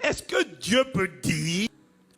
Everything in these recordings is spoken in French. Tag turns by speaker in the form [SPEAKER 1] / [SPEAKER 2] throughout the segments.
[SPEAKER 1] Est-ce que Dieu peut dire,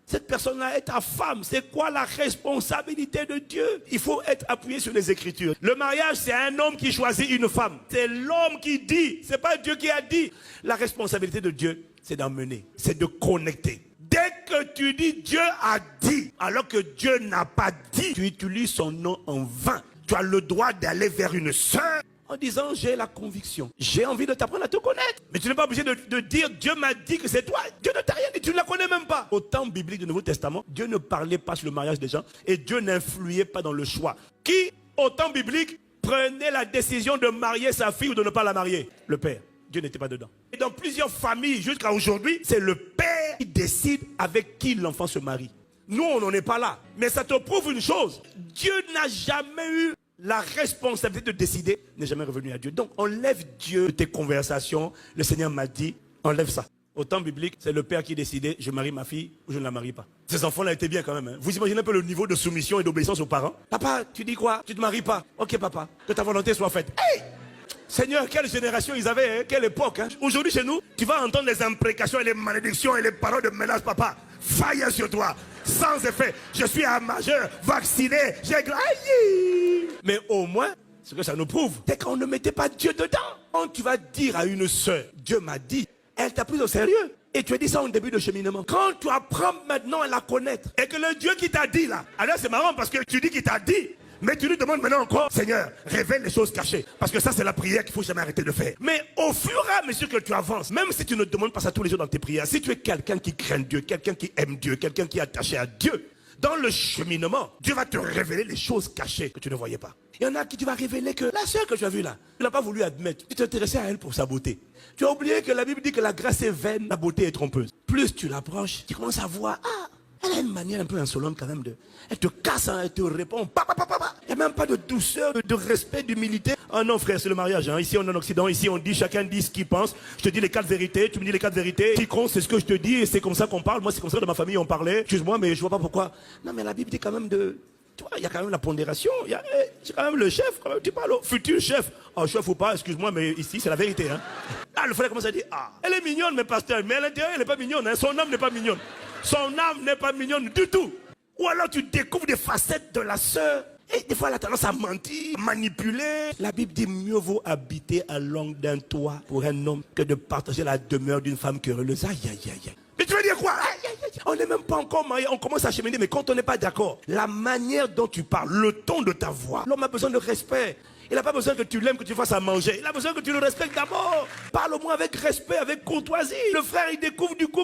[SPEAKER 1] cette personne-là est ta femme? C'est quoi la responsabilité de Dieu? Il faut être appuyé sur les Écritures. Le mariage, c'est un homme qui choisit une femme. C'est l'homme qui dit, c'est pas Dieu qui a dit. La responsabilité de Dieu, c'est d'emmener, c'est de connecter. Dès que tu dis Dieu a dit, alors que Dieu n'a pas dit, tu utilises son nom en vain. Tu as le droit d'aller vers une sœur en disant j'ai la conviction, j'ai envie de t'apprendre à te connaître. Mais tu n'es pas obligé de dire Dieu m'a dit que c'est toi. Dieu ne t'a rien dit, tu ne la connais même pas. Au temps biblique du Nouveau Testament, Dieu ne parlait pas sur le mariage des gens et Dieu n'influait pas dans le choix. Qui, au temps biblique, prenait la décision de marier sa fille ou de ne pas la marier? Le père. Dieu n'était pas dedans. Et dans plusieurs familles, jusqu'à aujourd'hui, c'est le père qui décide avec qui l'enfant se marie. Nous, on n'en est pas là. Mais ça te prouve une chose. Dieu n'a jamais eu la responsabilité de décider, n'est jamais revenu à Dieu. Donc, enlève Dieu de tes conversations. Le Seigneur m'a dit, enlève ça. Au temps biblique, c'est le père qui décidait, je marie ma fille ou je ne la marie pas. Ces enfants-là étaient bien quand même. Hein. Vous imaginez un peu le niveau de soumission et d'obéissance aux parents? Papa, tu dis quoi? Tu ne te maries pas? Ok papa, que ta volonté soit faite. Hey! Seigneur, quelle génération ils avaient, hein? Quelle époque. Hein? Aujourd'hui chez nous, tu vas entendre les imprécations et les malédictions et les paroles de menace, papa. Faille sur toi, sans effet. Je suis un majeur, vacciné, j'ai grandi. Mais au moins, ce que ça nous prouve, c'est qu'on ne mettait pas Dieu dedans. Quand tu vas dire à une sœur, Dieu m'a dit, elle t'a pris au sérieux. Et tu as dit ça au début de cheminement. Quand tu apprends maintenant à la connaître, et que le Dieu qui t'a dit là, alors c'est marrant parce que tu dis qu'il t'a dit, mais tu lui demandes maintenant encore, Seigneur, révèle les choses cachées. Parce que ça, c'est la prière qu'il ne faut jamais arrêter de faire. Mais au fur et à mesure que tu avances, même si tu ne demandes pas ça tous les jours dans tes prières, si tu es quelqu'un qui craint Dieu, quelqu'un qui aime Dieu, quelqu'un qui est attaché à Dieu, dans le cheminement, Dieu va te révéler les choses cachées que tu ne voyais pas. Il y en a qui tu vas révéler que la sœur que tu as vue là, tu n'as pas voulu admettre. Tu t'intéressais à elle pour sa beauté. Tu as oublié que la Bible dit que la grâce est vaine, la beauté est trompeuse. Plus tu l'approches, tu commences à voir, elle a une manière un peu insolente quand même de... Elle te casse, hein, elle te répond. Il n'y a même pas de douceur, de respect, d'humilité. Ah non frère, c'est le mariage. Hein. Ici on est en Occident, ici on dit, chacun dit ce qu'il pense. Je te dis les 4 vérités, tu me dis les 4 vérités. Qui compte, c'est ce que je te dis et c'est comme ça qu'on parle. Moi c'est comme ça que dans ma famille on parlait. Excuse-moi mais je vois pas pourquoi. Non mais la Bible dit quand même de... Tu vois, il y a quand même la pondération. C'est quand même le chef. Quand même, tu parles au futur chef. Ah, chef ou pas, excuse-moi, mais ici c'est la vérité. Hein. Ah, le frère commence à dire, elle est mignonne, mais pasteur. Mais à l'intérieur, elle n'est pas mignonne. Hein. Son âme n'est pas mignonne. Son âme n'est pas mignonne du tout. Ou alors tu découvres des facettes de la sœur. Et des fois, elle a tendance à mentir, manipuler. La Bible dit, mieux vaut habiter à l'angle d'un toit pour un homme que de partager la demeure d'une femme querelleuse. Aïe, aïe, aïe, aïe. Mais tu veux dire quoi? On n'est même pas encore marié, on commence à cheminer, mais quand on n'est pas d'accord, la manière dont tu parles, le ton de ta voix, l'homme a besoin de respect. Il n'a pas besoin que tu l'aimes, que tu fasses à manger. Il a besoin que tu le respectes d'abord. Parle au moins avec respect, avec courtoisie. Le frère, il découvre du coup